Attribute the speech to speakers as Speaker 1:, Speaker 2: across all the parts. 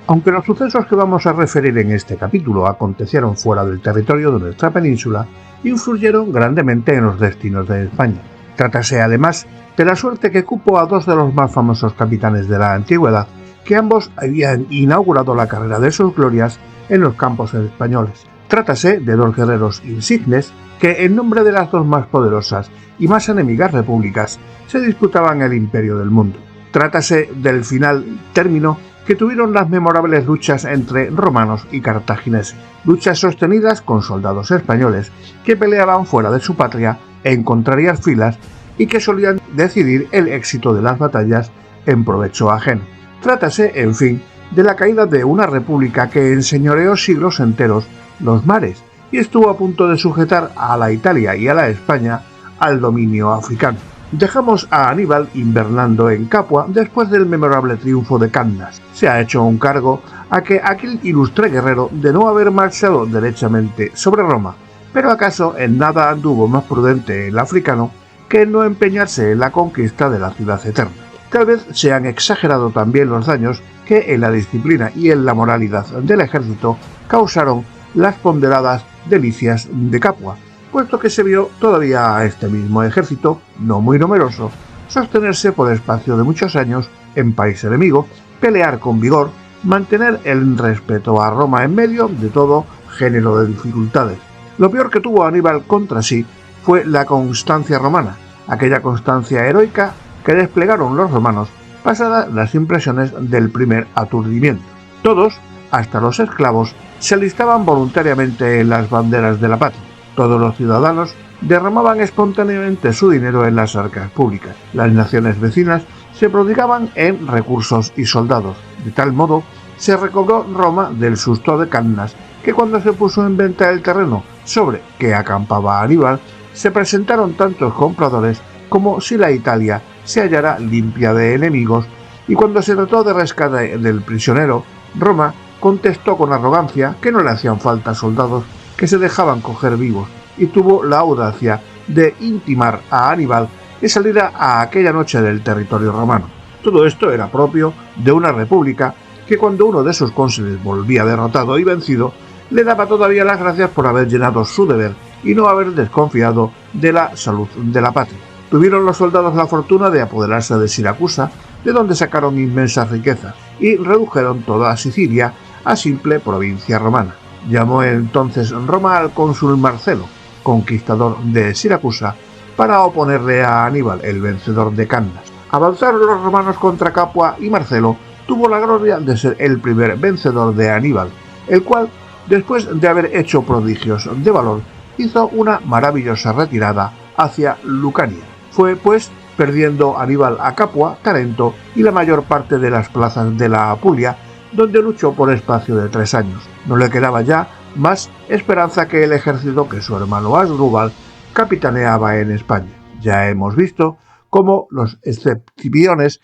Speaker 1: Aunque los sucesos que vamos a referir en este capítulo acontecieron fuera del territorio de nuestra península, influyeron grandemente en los destinos de España. Trátase además de la suerte que cupo a dos de los más famosos capitanes de la antigüedad, que ambos habían inaugurado la carrera de sus glorias en los campos españoles. Trátase de dos guerreros insignes que, en nombre de las dos más poderosas y más enemigas repúblicas, se disputaban el imperio del mundo. Trátase del final término que tuvieron las memorables luchas entre romanos y cartagineses, luchas sostenidas con soldados españoles que peleaban fuera de su patria en contrarias filas y que solían decidir el éxito de las batallas en provecho ajeno. Trátase, en fin, de la caída de una república que enseñoreó siglos enteros los mares y estuvo a punto de sujetar a la Italia y a la España al dominio africano. Dejamos a Aníbal invernando en Capua después del memorable triunfo de Cannas. Se ha hecho un cargo a que aquel ilustre guerrero de no haber marchado derechamente sobre Roma, pero acaso en nada anduvo más prudente el africano que en no empeñarse en la conquista de la ciudad eterna. Tal vez se han exagerado también los daños que en la disciplina y en la moralidad del ejército causaron las ponderadas delicias de Capua, puesto que se vio todavía a este mismo ejército, no muy numeroso, sostenerse por espacio de muchos años en país enemigo, pelear con vigor, mantener el respeto a Roma en medio de todo género de dificultades. Lo peor que tuvo Aníbal contra sí fue la constancia romana, aquella constancia heroica que desplegaron los romanos pasadas las impresiones del primer aturdimiento. Todos, hasta los esclavos, se alistaban voluntariamente en las banderas de la patria. Todos los ciudadanos derramaban espontáneamente su dinero en las arcas públicas. Las naciones vecinas se prodigaban en recursos y soldados. De tal modo, se recobró Roma del susto de Cannas, que cuando se puso en venta el terreno sobre que acampaba Aníbal, se presentaron tantos compradores como si la Italia se hallara limpia de enemigos, y cuando se trató de rescate del prisionero, Roma contestó con arrogancia que no le hacían falta soldados que se dejaban coger vivos, y tuvo la audacia de intimar a Aníbal que saliera a aquella noche del territorio romano. Todo esto era propio de una república que, cuando uno de sus cónsules volvía derrotado y vencido, le daba todavía las gracias por haber llenado su deber y no haber desconfiado de la salud de la patria. Tuvieron los soldados la fortuna de apoderarse de Siracusa, de donde sacaron inmensas riquezas, y redujeron toda Sicilia a simple provincia romana. Llamó entonces Roma al cónsul Marcelo, conquistador de Siracusa, para oponerle a Aníbal, el vencedor de Cannas. Avanzaron los romanos contra Capua y Marcelo tuvo la gloria de ser el primer vencedor de Aníbal, el cual, después de haber hecho prodigios de valor, hizo una maravillosa retirada hacia Lucania. Fue, pues, perdiendo Aníbal a Capua, Tarento y la mayor parte de las plazas de la Apulia, donde luchó por espacio de 3 años. No le quedaba ya más esperanza que el ejército que su hermano Asdrúbal capitaneaba en España. Ya hemos visto cómo los Escipiones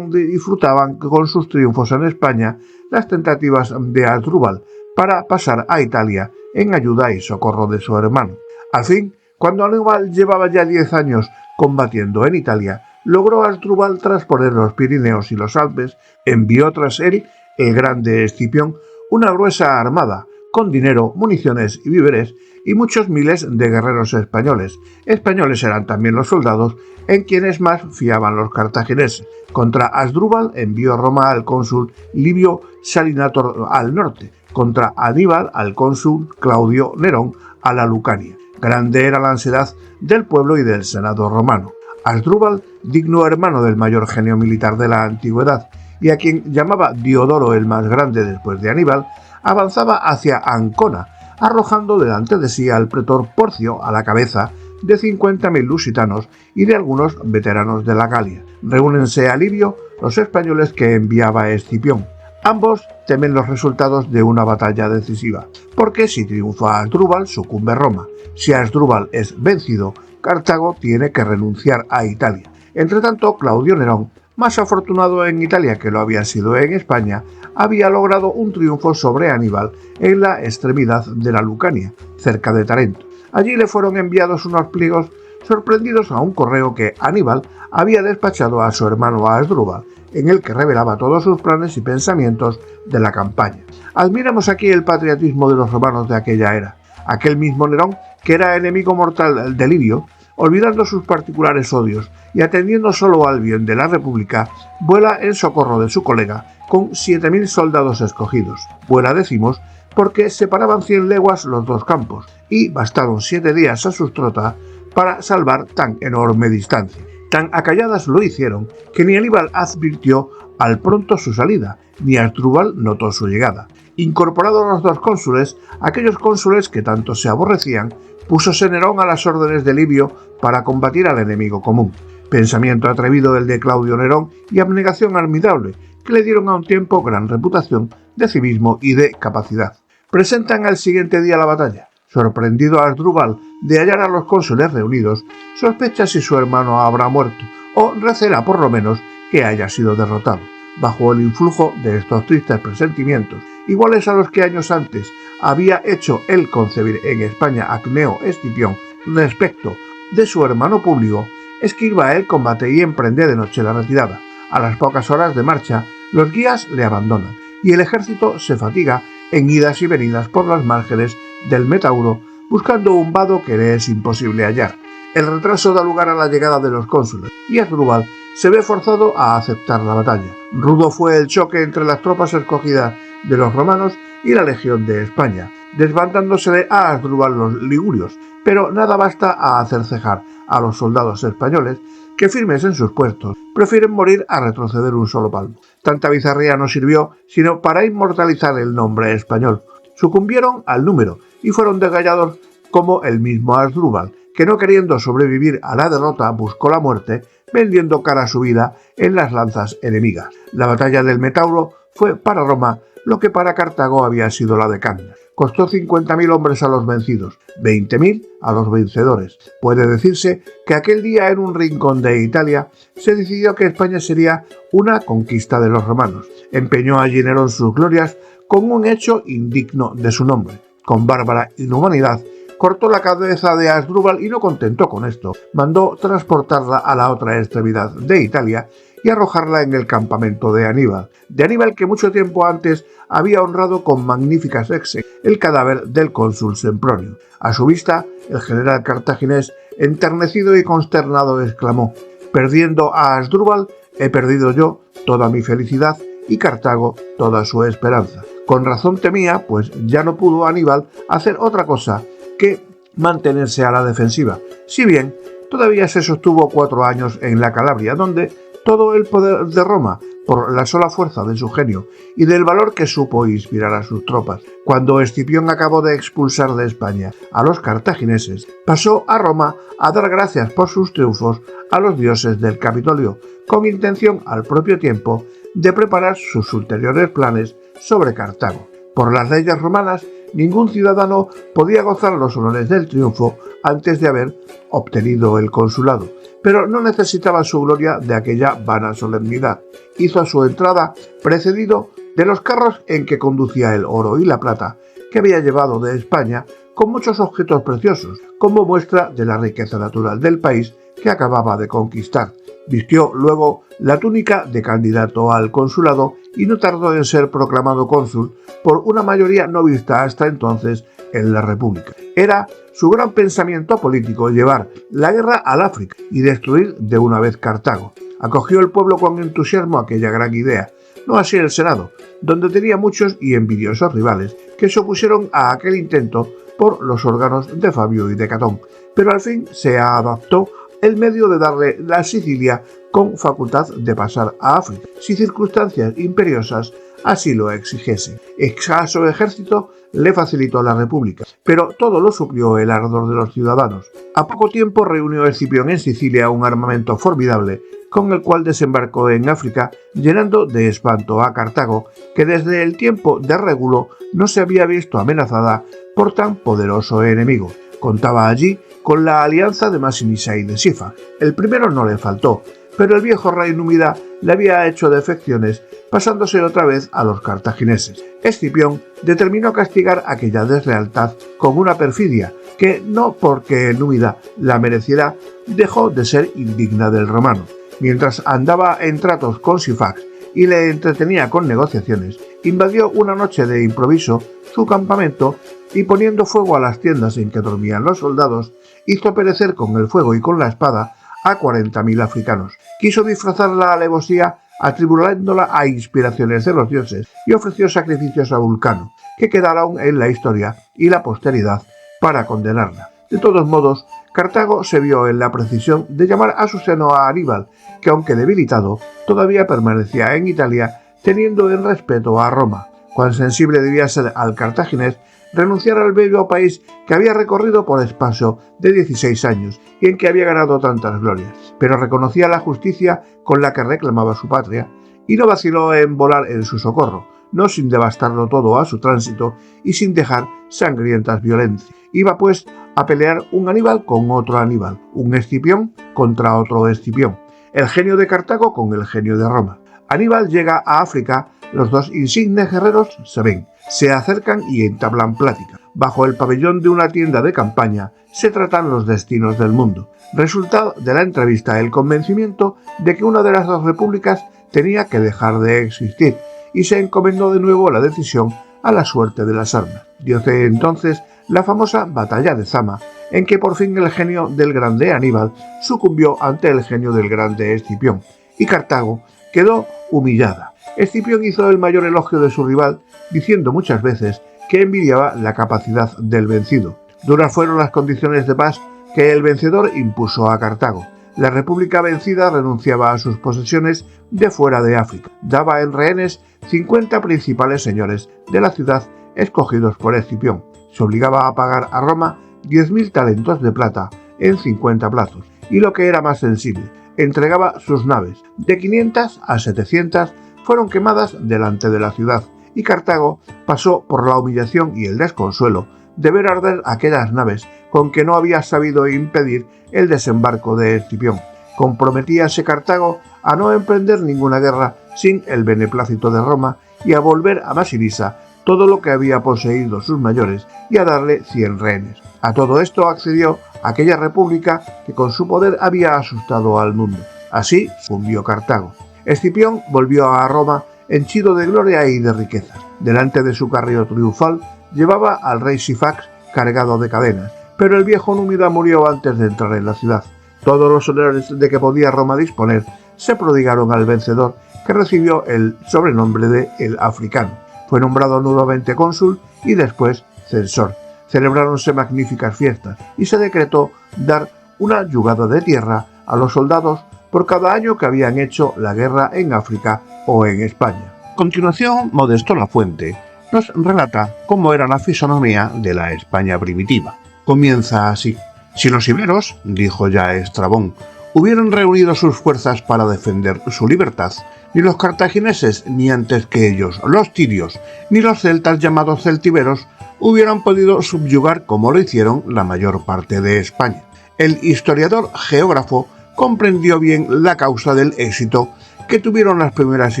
Speaker 1: disfrutaban con sus triunfos en España las tentativas de Asdrúbal para pasar a Italia en ayuda y socorro de su hermano. Al fin, cuando Aníbal llevaba ya 10 años combatiendo en Italia, logró Asdrúbal trasponer los Pirineos y los Alpes, envió tras él, el grande Escipión, una gruesa armada, con dinero, municiones y víveres, y muchos miles de guerreros españoles. Españoles eran también los soldados, en quienes más fiaban los cartagineses. Contra Asdrúbal envió Roma al cónsul Livio Salinator al norte, contra Aníbal al cónsul Claudio Nerón a la Lucania. Grande era la ansiedad del pueblo y del senado romano. Asdrúbal, digno hermano del mayor genio militar de la antigüedad, y a quien llamaba Diodoro el más grande después de Aníbal, avanzaba hacia Ancona, arrojando delante de sí al pretor Porcio a la cabeza de 50.000 lusitanos y de algunos veteranos de la Galia. Reúnense a Livio los españoles que enviaba Escipión. Ambos temen los resultados de una batalla decisiva, porque si triunfa Asdrúbal, sucumbe Roma. Si Asdrúbal es vencido, Cartago tiene que renunciar a Italia. Entretanto, Claudio Nerón más afortunado en Italia que lo había sido en España, había logrado un triunfo sobre Aníbal en la extremidad de la Lucania, cerca de Tarento. Allí le fueron enviados unos pliegos sorprendidos a un correo que Aníbal había despachado a su hermano Asdrúbal, en el que revelaba todos sus planes y pensamientos de la campaña. Admiramos aquí el patriotismo de los romanos de aquella era. Aquel mismo Nerón, que era enemigo mortal de Livio, olvidando sus particulares odios y atendiendo solo al bien de la República, vuela en socorro de su colega con 7.000 soldados escogidos. Vuela, decimos, porque separaban 100 leguas los dos campos y bastaron 7 días a sus trotas para salvar tan enorme distancia. Tan acalladas lo hicieron que ni Aníbal advirtió al pronto su salida, ni Asdrúbal notó su llegada. Incorporados los dos cónsules, aquellos cónsules que tanto se aborrecían, púsose Nerón a las órdenes de Livio para combatir al enemigo común. Pensamiento atrevido el de Claudio Nerón y abnegación admirable, que le dieron a un tiempo gran reputación de civismo y de capacidad. Presentan al siguiente día la batalla. Sorprendido Asdrúbal de hallar a los cónsules reunidos, sospecha si su hermano habrá muerto, o recela por lo menos que haya sido derrotado. Bajo el influjo de estos tristes presentimientos, iguales a los que años antes había hecho él concebir en España a Cneo Escipión respecto de su hermano Publio, esquiva el combate y emprende de noche la retirada. A las pocas horas de marcha, los guías le abandonan y el ejército se fatiga en idas y venidas por las márgenes del Metauro, buscando un vado que le es imposible hallar. El retraso da lugar a la llegada de los cónsules y Asdrúbal se ve forzado a aceptar la batalla. Rudo fue el choque entre las tropas escogidas de los romanos y la legión de España, desbandándosele a Asdrúbal los ligurios, pero nada basta a hacer cejar a los soldados españoles que, firmes en sus puestos, prefieren morir a retroceder un solo palmo. Tanta bizarría no sirvió sino para inmortalizar el nombre español. Sucumbieron al número y fueron degollados como el mismo Asdrúbal, que no queriendo sobrevivir a la derrota buscó la muerte, vendiendo cara a su vida en las lanzas enemigas. La batalla del Metauro fue para Roma lo que para Cartago había sido la de Cannas. Costó 50.000 hombres a los vencidos, 20.000 a los vencedores. Puede decirse que aquel día en un rincón de Italia se decidió que España sería una conquista de los romanos. Empeñó allí Nerón sus glorias con un hecho indigno de su nombre. Con bárbara inhumanidad cortó la cabeza de Asdrúbal y no contento con esto, mandó transportarla a la otra extremidad de Italia y arrojarla en el campamento de Aníbal. De Aníbal que mucho tiempo antes había honrado con magníficas exequias el cadáver del cónsul Sempronio. A su vista, el general cartaginés, enternecido y consternado, exclamó: «Perdiendo a Asdrúbal, he perdido yo toda mi felicidad y Cartago toda su esperanza». Con razón temía, pues ya no pudo Aníbal hacer otra cosa que mantenerse a la defensiva, si bien todavía se sostuvo 4 años en la Calabria, donde todo el poder de Roma, por la sola fuerza de su genio y del valor que supo inspirar a sus tropas. Cuando Escipión acabó de expulsar de España a los cartagineses, pasó a Roma a dar gracias por sus triunfos a los dioses del Capitolio, con intención al propio tiempo de preparar sus ulteriores planes sobre Cartago. Por las leyes romanas, ningún ciudadano podía gozar los honores del triunfo antes de haber obtenido el consulado, pero no necesitaba su gloria de aquella vana solemnidad. Hizo su entrada precedido de los carros en que conducía el oro y la plata que había llevado de España, con muchos objetos preciosos, como muestra de la riqueza natural del país que acababa de conquistar. Vistió luego la túnica de candidato al consulado y no tardó en ser proclamado cónsul por una mayoría no vista hasta entonces en la República. Era su gran pensamiento político llevar la guerra al África y destruir de una vez Cartago. Acogió el pueblo con entusiasmo aquella gran idea, no así el Senado, donde tenía muchos y envidiosos rivales que se opusieron a aquel intento por los órganos de Fabio y de Catón, pero al fin se adaptó el medio de darle la Sicilia con facultad de pasar a África, si circunstancias imperiosas así lo exigiesen. Escaso ejército le facilitó la República, pero todo lo suplió el ardor de los ciudadanos. A poco tiempo reunió Escipión en Sicilia un armamento formidable, con el cual desembarcó en África, llenando de espanto a Cartago, que desde el tiempo de Régulo no se había visto amenazada por tan poderoso enemigo. Contaba allí con la alianza de Masinisa y de Sifa. El primero no le faltó, pero el viejo rey númida le había hecho defecciones, pasándose otra vez a los cartagineses. Escipión determinó castigar aquella deslealtad con una perfidia que, no porque númida la mereciera, dejó de ser indigna del romano. Mientras andaba en tratos con Sifax y le entretenía con negociaciones, invadió una noche de improviso su campamento y, poniendo fuego a las tiendas en que dormían los soldados, hizo perecer con el fuego y con la espada a 40.000 africanos. Quiso disfrazar la alevosía atribulándola a inspiraciones de los dioses y ofreció sacrificios a Vulcano, que quedaron en la historia y la posteridad para condenarla. De todos modos, Cartago se vio en la precisión de llamar a su seno a Aníbal, que aunque debilitado, todavía permanecía en Italia, teniendo en respeto a Roma. Cuán sensible debía ser al cartaginés renunciar al bello país que había recorrido por espacio de 16 años y en que había ganado tantas glorias, pero reconocía la justicia con la que reclamaba su patria y no vaciló en volar en su socorro, no sin devastarlo todo a su tránsito y sin dejar sangrientas violencias. Iba pues a pelear un Aníbal con otro Aníbal, un Escipión contra otro Escipión, el genio de Cartago con el genio de Roma. Aníbal llega a África, los dos insignes guerreros se ven, se acercan y entablan plática. Bajo el pabellón de una tienda de campaña se tratan los destinos del mundo. Resultado de la entrevista el convencimiento de que una de las dos repúblicas tenía que dejar de existir y se encomendó de nuevo la decisión a la suerte de las armas. Diose entonces la famosa batalla de Zama, en que por fin el genio del grande Aníbal sucumbió ante el genio del grande Escipión, y Cartago quedó humillada. Escipión hizo el mayor elogio de su rival, diciendo muchas veces que envidiaba la capacidad del vencido. Duras fueron las condiciones de paz que el vencedor impuso a Cartago. La república vencida renunciaba a sus posesiones de fuera de África. Daba en rehenes 50 principales señores de la ciudad escogidos por Escipión. Se obligaba a pagar a Roma 10.000 talentos de plata en 50 plazos. Y lo que era más sensible, entregaba sus naves. De 500 a 700 fueron quemadas delante de la ciudad, y Cartago pasó por la humillación y el desconsuelo de ver arder aquellas naves con que no había sabido impedir el desembarco de Escipión. Comprometíase Cartago a no emprender ninguna guerra sin el beneplácito de Roma y a volver a Masinisa todo lo que había poseído sus mayores y a darle 100 rehenes. A todo esto accedió aquella república que con su poder había asustado al mundo. Así sucumbió Cartago. Escipión volvió a Roma henchido de gloria y de riquezas. Delante de su carro triunfal llevaba al rey Sifax cargado de cadenas, pero el viejo númida murió antes de entrar en la ciudad. Todos los honores de que podía Roma disponer se prodigaron al vencedor, que recibió el sobrenombre de el Africano. Fue nombrado nuevamente cónsul y después censor. Celebráronse magníficas fiestas y se decretó dar una yugada de tierra a los soldados por cada año que habían hecho la guerra en África o en España. A continuación, Modesto Lafuente nos relata cómo era la fisonomía de la España primitiva. Comienza así. Si los iberos, dijo ya Estrabón, hubieran reunido sus fuerzas para defender su libertad, ni los cartagineses, ni antes que ellos los tirios, ni los celtas llamados celtiberos, hubieran podido subyugar como lo hicieron la mayor parte de España. El historiador geógrafo comprendió bien la causa del éxito que tuvieron las primeras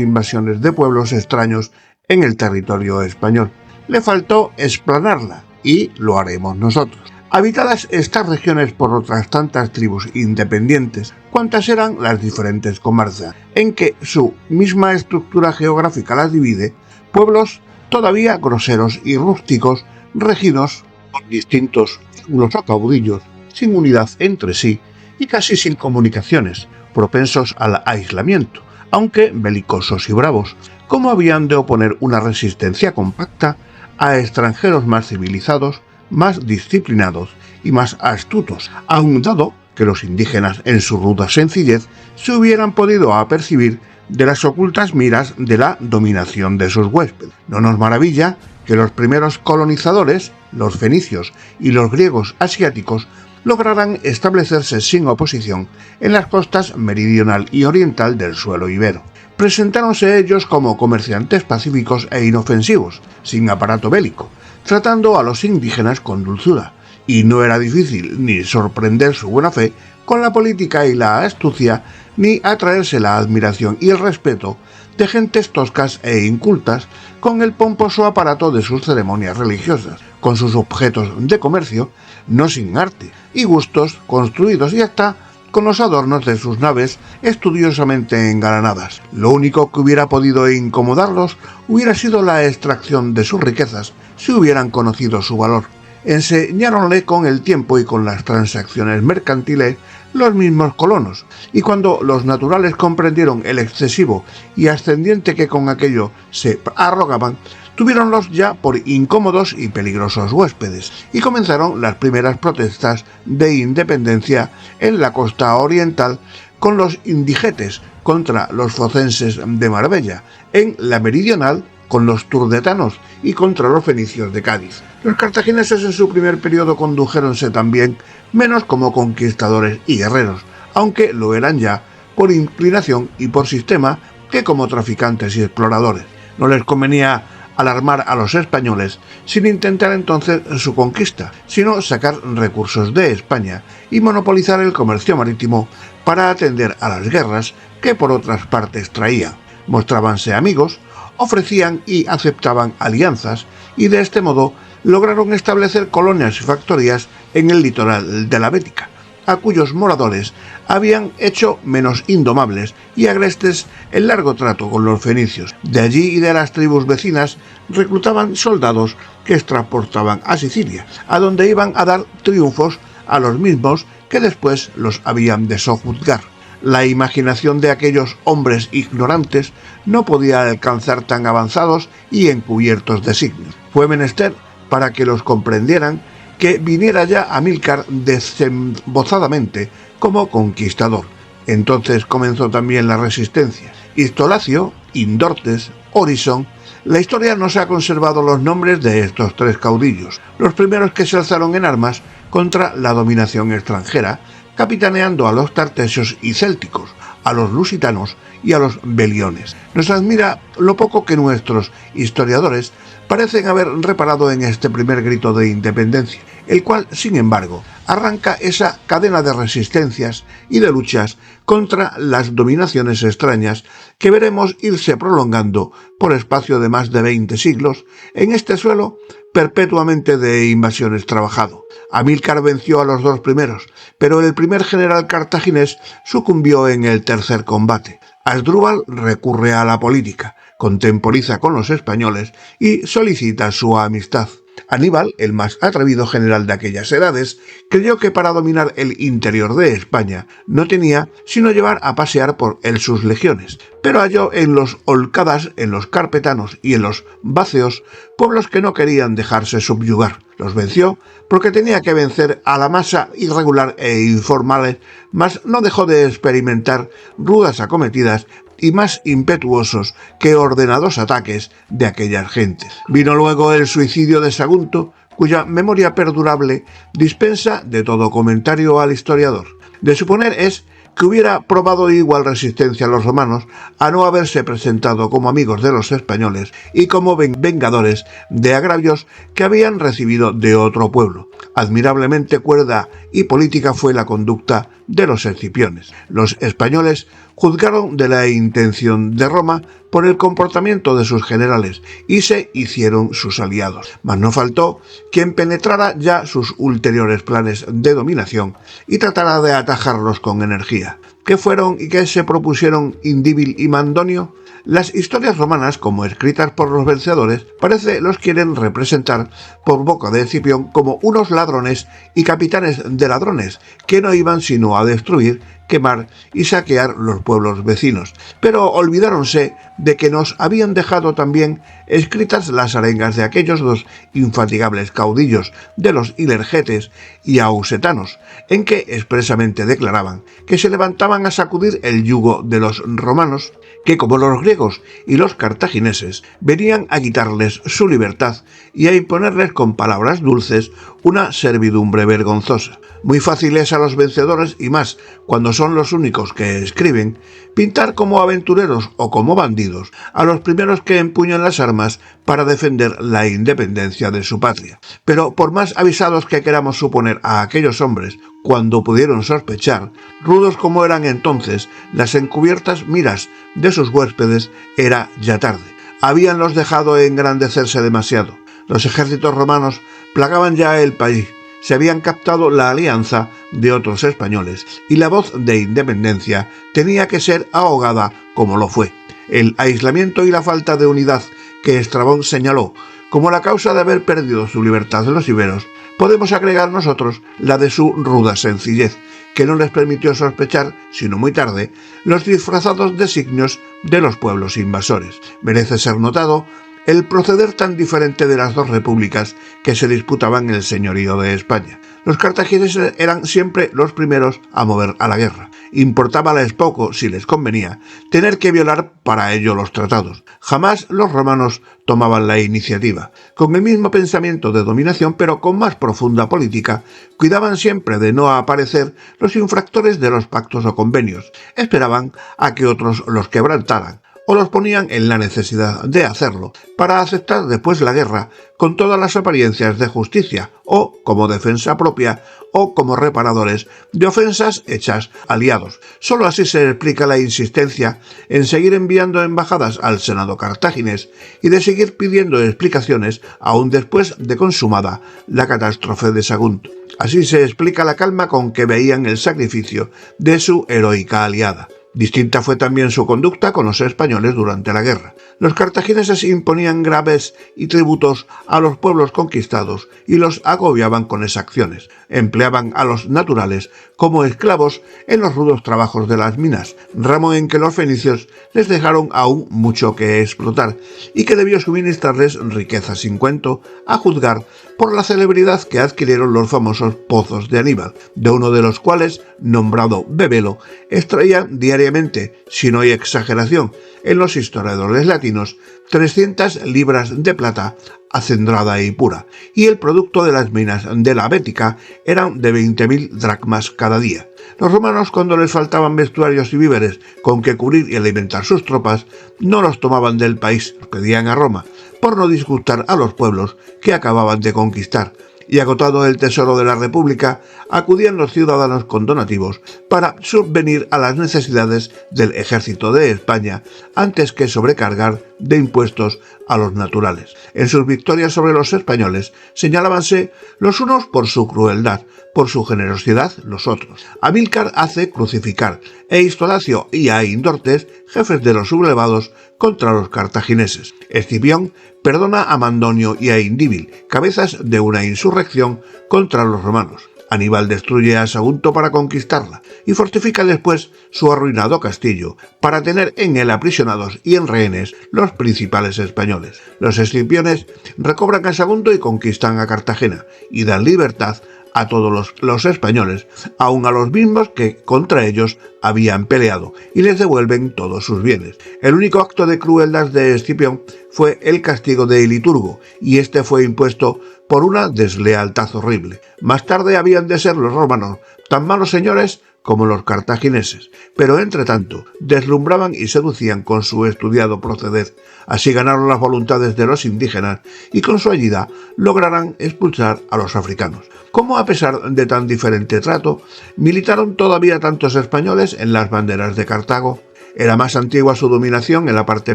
Speaker 1: invasiones de pueblos extraños en el territorio español. Le faltó explanarla, y lo haremos nosotros. Habitadas estas regiones por otras tantas tribus independientes, cuantas eran las diferentes comarcas, en que su misma estructura geográfica las divide, pueblos todavía groseros y rústicos, regidos por distintos círculos o caudillos, sin unidad entre sí y casi sin comunicaciones, propensos al aislamiento, aunque belicosos y bravos, como habían de oponer una resistencia compacta a extranjeros más civilizados, más disciplinados y más astutos, aun dado que los indígenas en su ruda sencillez se hubieran podido apercibir de las ocultas miras de la dominación de sus huéspedes. No nos maravilla que los primeros colonizadores, los fenicios y los griegos asiáticos, lograran establecerse sin oposición en las costas meridional y oriental del suelo ibero. Presentáronse ellos como comerciantes pacíficos e inofensivos, sin aparato bélico, tratando a los indígenas con dulzura, y no era difícil ni sorprender su buena fe con la política y la astucia, ni atraerse la admiración y el respeto de gentes toscas e incultas con el pomposo aparato de sus ceremonias religiosas, con sus objetos de comercio, no sin arte, y gustos construidos y hasta con los adornos de sus naves estudiosamente engalanadas. Lo único que hubiera podido incomodarlos hubiera sido la extracción de sus riquezas, si hubieran conocido su valor. Enseñáronle con el tiempo y con las transacciones mercantiles los mismos colonos, y cuando los naturales comprendieron el excesivo y ascendiente que con aquello se arrogaban, tuvíronlos ya por incómodos y peligrosos huéspedes, y comenzaron las primeras protestas de independencia en la costa oriental con los indigetes contra los focenses de Marbella, en la meridional con los turdetanos y contra los fenicios de Cádiz. Los cartagineses en su primer periodo condujéronse también menos como conquistadores y guerreros, aunque lo eran ya por inclinación y por sistema que como traficantes y exploradores. No les convenía alarmar a los españoles sin intentar entonces su conquista, sino sacar recursos de España y monopolizar el comercio marítimo para atender a las guerras que por otras partes traían. Mostrábanse amigos, ofrecían y aceptaban alianzas, y de este modo lograron establecer colonias y factorías en el litoral de la Bética, a cuyos moradores habían hecho menos indomables y agrestes el largo trato con los fenicios. De allí y de las tribus vecinas reclutaban soldados que transportaban a Sicilia, a donde iban a dar triunfos a los mismos que después los habían de sojuzgar. La imaginación de aquellos hombres ignorantes no podía alcanzar tan avanzados y encubiertos designios. Fue menester, para que los comprendieran, que viniera ya Amílcar desembozadamente como conquistador. Entonces comenzó también la resistencia. Istolacio, Indortes, Orison. La historia no se ha conservado los nombres de estos tres caudillos, los primeros que se alzaron en armas contra la dominación extranjera, capitaneando a los tartesios y célticos, a los lusitanos y a los beliones. Nos admira lo poco que nuestros historiadores parecen haber reparado en este primer grito de independencia, el cual, sin embargo, arranca esa cadena de resistencias y de luchas contra las dominaciones extrañas que veremos irse prolongando por espacio de más de 20 siglos en este suelo perpetuamente de invasiones trabajado. Amílcar venció a los dos primeros, pero el primer general cartaginés sucumbió en el tercer combate. Asdrúbal recurre a la política, contemporiza con los españoles y solicita su amistad. Aníbal, el más atrevido general de aquellas edades, creyó que para dominar el interior de España no tenía sino llevar a pasear por él sus legiones, pero halló en los olcadas, en los carpetanos y en los báceos pueblos que no querían dejarse subyugar. Los venció porque tenía que vencer a la masa irregular e informal, mas no dejó de experimentar rudas acometidas y más impetuosos que ordenados ataques de aquellas gentes. Vino luego el suicidio de Sagunto, cuya memoria perdurable dispensa de todo comentario al historiador. De suponer es que hubiera probado igual resistencia a los romanos a no haberse presentado como amigos de los españoles y como vengadores de agravios que habían recibido de otro pueblo. Admirablemente cuerda y política fue la conducta de los escipiones. Los españoles juzgaron de la intención de Roma por el comportamiento de sus generales y se hicieron sus aliados. Mas no faltó quien penetrara ya sus ulteriores planes de dominación y tratara de atajarlos con energía. ¿Qué fueron y qué se propusieron Indíbil y Mandonio? Las historias romanas, como escritas por los vencedores, parece los quieren representar por boca de Escipión como unos ladrones y capitanes de ladrones que no iban sino a destruir, quemar y saquear los pueblos vecinos. Pero olvidáronse de que nos habían dejado también escritas las arengas de aquellos dos infatigables caudillos de los ilergetes y ausetanos, en que expresamente declaraban que se levantaban a sacudir el yugo de los romanos, que como los griegos y los cartagineses venían a quitarles su libertad y a imponerles con palabras dulces una servidumbre vergonzosa. Muy fácil es a los vencedores, y más cuando son los únicos que escriben, pintar como aventureros o como bandidos a los primeros que empuñan las armas para defender la independencia de su patria. Pero por más avisados que queramos suponer a aquellos hombres cuando pudieron sospechar, rudos como eran entonces las encubiertas miras de sus huéspedes, era ya tarde. Habíanlos dejado engrandecerse demasiado. Los ejércitos romanos plagaban ya el país. Se habían captado la alianza de otros españoles y la voz de independencia tenía que ser ahogada como lo fue. El aislamiento y la falta de unidad que Estrabón señaló como la causa de haber perdido su libertad de los iberos, podemos agregar nosotros la de su ruda sencillez, que no les permitió sospechar, sino muy tarde, los disfrazados designios de los pueblos invasores. Merece ser notado el proceder tan diferente de las dos repúblicas que se disputaban el señorío de España. Los cartagineses eran siempre los primeros a mover a la guerra. Importábales poco, si les convenía, tener que violar para ello los tratados. Jamás los romanos tomaban la iniciativa. Con el mismo pensamiento de dominación, pero con más profunda política, cuidaban siempre de no aparecer los infractores de los pactos o convenios. Esperaban a que otros los quebrantaran, o los ponían en la necesidad de hacerlo, para aceptar después la guerra con todas las apariencias de justicia, o como defensa propia, o como reparadores de ofensas hechas aliados. Solo así se explica la insistencia en seguir enviando embajadas al Senado cartaginés y de seguir pidiendo explicaciones aún después de consumada la catástrofe de Sagunto. Así se explica la calma con que veían el sacrificio de su heroica aliada. Distinta fue también su conducta con los españoles durante la guerra. Los cartagineses imponían graves y tributos a los pueblos conquistados y los agobiaban con exacciones. Empleaban a los naturales como esclavos en los rudos trabajos de las minas, ramo en que los fenicios les dejaron aún mucho que explotar y que debió suministrarles riquezas sin cuento, a juzgar por la celebridad que adquirieron los famosos pozos de Aníbal, de uno de los cuales, nombrado Bebelo, extraían diariamente, si no hay exageración, en los historiadores latinos, 300 libras de plata acendrada y pura, y el producto de las minas de la Bética eran de 20.000 dracmas cada día. Los romanos, cuando les faltaban vestuarios y víveres con que cubrir y alimentar sus tropas, no los tomaban del país, los pedían a Roma, por no disgustar a los pueblos que acababan de conquistar, y agotado el tesoro de la República, acudían los ciudadanos con donativos para subvenir a las necesidades del ejército de España antes que sobrecargar de impuestos a los naturales. En sus victorias sobre los españoles señalábanse los unos por su crueldad, por su generosidad los otros. Amílcar hace crucificar e Histodacio y a Indortes, jefes de los sublevados, contra los cartagineses. Escipión perdona a Mandonio y a Indíbil, cabezas de una insurrección contra los romanos. Aníbal destruye a Sagunto para conquistarla y fortifica después su arruinado castillo para tener en él aprisionados y en rehenes los principales españoles. Los escipiones recobran a Sagunto y conquistan a Cartagena y dan libertad a todos los españoles, aun a los mismos que contra ellos habían peleado, y les devuelven todos sus bienes. El único acto de crueldad de Escipión fue el castigo de Iliturgo, y este fue impuesto por una deslealtad horrible. Más tarde habían de ser los romanos tan malos señores como los cartagineses, pero entre tanto deslumbraban y seducían con su estudiado proceder. Así ganaron las voluntades de los indígenas y con su ayuda lograrán expulsar a los africanos. Como a pesar de tan diferente trato, militaron todavía tantos españoles en las banderas de Cartago. Era más antigua su dominación en la parte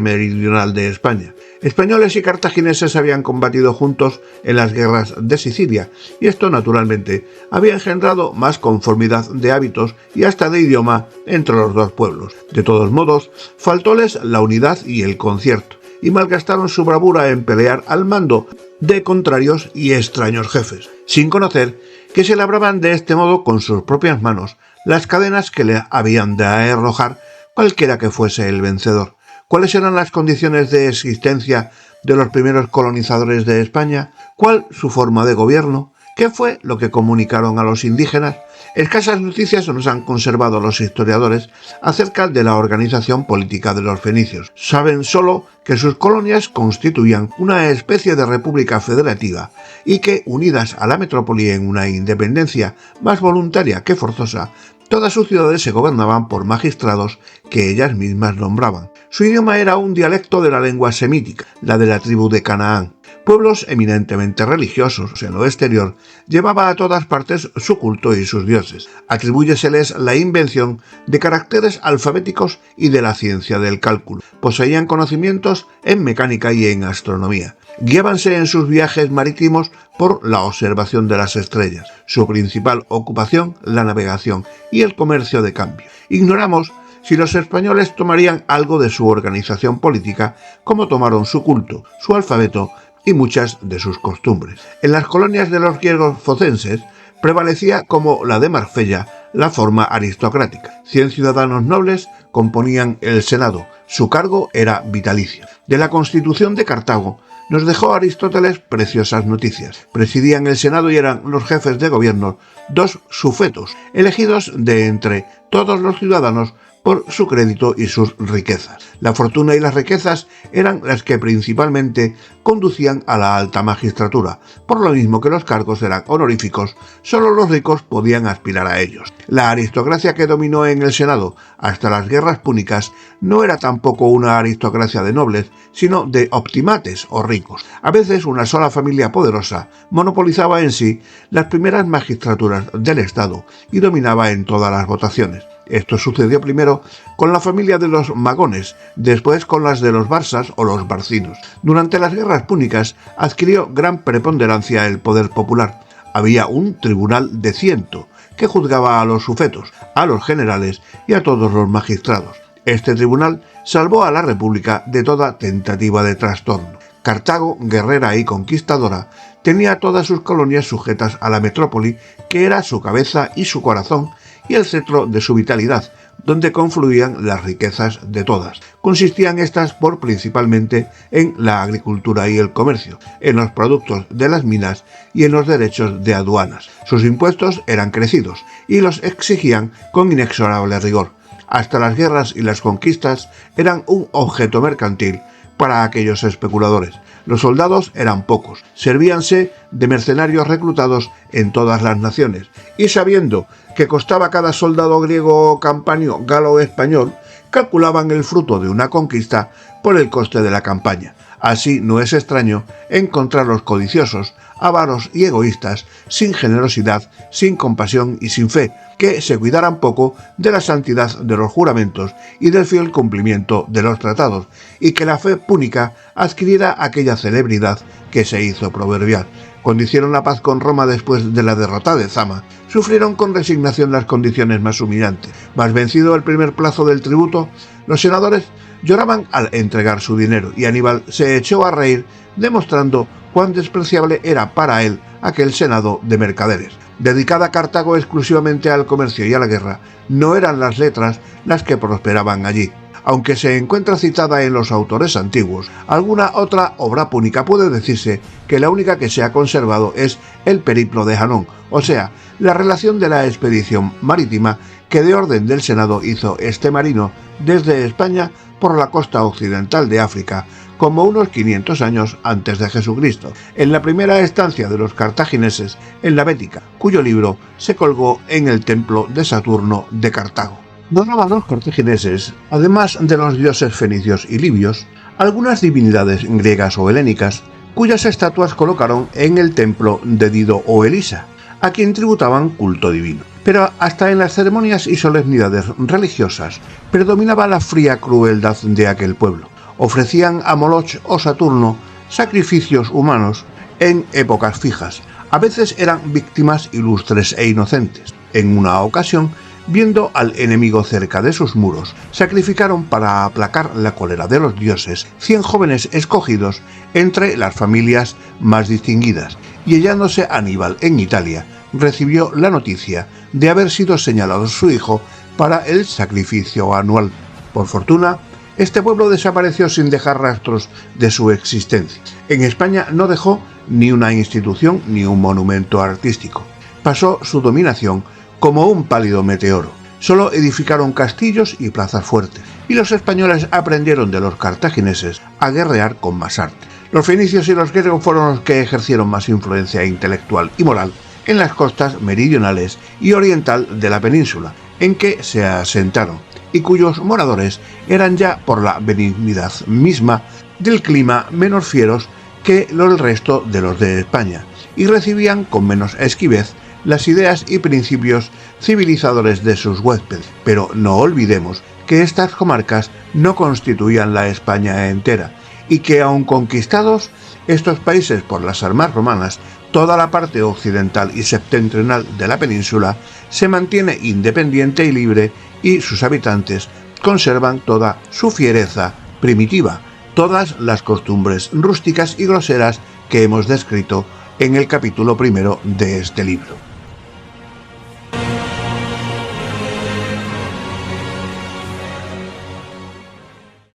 Speaker 1: meridional de España. Españoles y cartagineses habían combatido juntos en las guerras de Sicilia, y esto naturalmente había engendrado más conformidad de hábitos y hasta de idioma entre los dos pueblos. De todos modos, faltóles la unidad y el concierto, y malgastaron su bravura en pelear al mando de contrarios y extraños jefes, sin conocer que se labraban de este modo con sus propias manos las cadenas que le habían de arrojar cualquiera que fuese el vencedor. ¿Cuáles eran las condiciones de existencia de los primeros colonizadores de España? ¿Cuál su forma de gobierno? ¿Qué fue lo que comunicaron a los indígenas? Escasas noticias nos han conservado los historiadores acerca de la organización política de los fenicios. Saben solo que sus colonias constituían una especie de república federativa y que, unidas a la metrópoli en una independencia más voluntaria que forzosa, Todas sus ciudades se gobernaban por magistrados que ellas mismas nombraban. Su idioma era un dialecto de la lengua semítica, la de la tribu de Canaán. Pueblos eminentemente religiosos en lo exterior, llevaba a todas partes su culto y sus dioses. Atribúyeseles la invención de caracteres alfabéticos y de la ciencia del cálculo. Poseían conocimientos en mecánica y en astronomía. Guiábanse en sus viajes marítimos por la observación de las estrellas. Su principal ocupación, la navegación y el comercio de cambio. Ignoramos si los españoles tomarían algo de su organización política, como tomaron su culto, su alfabeto y muchas de sus costumbres. En las colonias de los griegos focenses prevalecía, como la de Marsella, la forma aristocrática. 100 ciudadanos nobles componían el Senado. Su cargo era vitalicio. De la Constitución de Cartago nos dejó Aristóteles preciosas noticias. Presidían el Senado y eran los jefes de gobierno 2 sufetos, elegidos de entre todos los ciudadanos por su crédito y sus riquezas. La fortuna y las riquezas eran las que principalmente conducían a la alta magistratura. Por lo mismo que los cargos eran honoríficos, solo los ricos podían aspirar a ellos. La aristocracia que dominó en el Senado hasta las guerras púnicas no era tampoco una aristocracia de nobles, sino de optimates o ricos. A veces una sola familia poderosa monopolizaba en sí las primeras magistraturas del Estado y dominaba en todas las votaciones. Esto sucedió primero con la familia de los Magones, después con las de los Barsas o los Barcinos. Durante las guerras púnicas adquirió gran preponderancia el poder popular. Había un tribunal de 100 que juzgaba a los sufetos, a los generales y a todos los magistrados. Este tribunal salvó a la República de toda tentativa de trastorno. Cartago, guerrera y conquistadora, tenía todas sus colonias sujetas a la metrópoli, que era su cabeza y su corazón, y el centro de su vitalidad, donde confluían las riquezas de todas. Consistían estas principalmente en la agricultura y el comercio, en los productos de las minas y en los derechos de aduanas. Sus impuestos eran crecidos y los exigían con inexorable rigor. Hasta las guerras y las conquistas eran un objeto mercantil para aquellos especuladores. Los soldados eran pocos, servíanse de mercenarios reclutados en todas las naciones, y sabiendo que costaba cada soldado griego o campanio galo o español, calculaban el fruto de una conquista por el coste de la campaña. Así no es extraño encontrarlos codiciosos, avaros y egoístas, sin generosidad, sin compasión y sin fe, que se cuidaran poco de la santidad de los juramentos y del fiel cumplimiento de los tratados, y que la fe púnica adquiriera aquella celebridad que se hizo proverbial. Cuando hicieron la paz con Roma después de la derrota de Zama, sufrieron con resignación las condiciones más humillantes. Mas vencido el primer plazo del tributo, los senadores lloraban al entregar su dinero, y Aníbal se echó a reír, demostrando cuán despreciable era para él aquel senado de mercaderes. Dedicada Cartago exclusivamente al comercio y a la guerra, no eran las letras las que prosperaban allí. Aunque se encuentra citada en los autores antiguos, alguna otra obra púnica puede decirse que la única que se ha conservado es el periplo de Hanón, o sea, la relación de la expedición marítima que de orden del Senado hizo este marino desde España por la costa occidental de África, como unos 500 años antes de Jesucristo, en la primera estancia de los cartagineses en la Bética, cuyo libro se colgó en el templo de Saturno de Cartago. Donaban los cartagineses, además de los dioses fenicios y libios, algunas divinidades griegas o helénicas, cuyas estatuas colocaron en el templo de Dido o Elisa, a quien tributaban culto divino. Pero hasta en las ceremonias y solemnidades religiosas predominaba la fría crueldad de aquel pueblo. Ofrecían a Moloch o Saturno sacrificios humanos en épocas fijas. A veces eran víctimas ilustres e inocentes. En una ocasión, viendo al enemigo cerca de sus muros, sacrificaron para aplacar la cólera de los dioses 100 jóvenes escogidos entre las familias más distinguidas, y hallándose Aníbal en Italia, recibió la noticia de haber sido señalado su hijo para el sacrificio anual. Por fortuna, este pueblo desapareció sin dejar rastros de su existencia. En España no dejó ni una institución ni un monumento artístico. Pasó su dominación como un pálido meteoro. Solo edificaron castillos y plazas fuertes, y los españoles aprendieron de los cartagineses a guerrear con más arte. Los fenicios y los griegos fueron los que ejercieron más influencia intelectual y moral en las costas meridionales y oriental de la península. en que se asentaron y cuyos moradores eran ya por la benignidad misma del clima menos fieros que el resto de los de España, y recibían con menos esquivez las ideas y principios civilizadores de sus huéspedes. Pero no olvidemos que estas comarcas no constituían la España entera, y que aun conquistados estos países por las armas romanas, toda la parte occidental y septentrional de la península se mantiene independiente y libre, y sus habitantes conservan toda su fiereza primitiva, todas las costumbres rústicas y groseras que hemos descrito en el capítulo primero de este libro.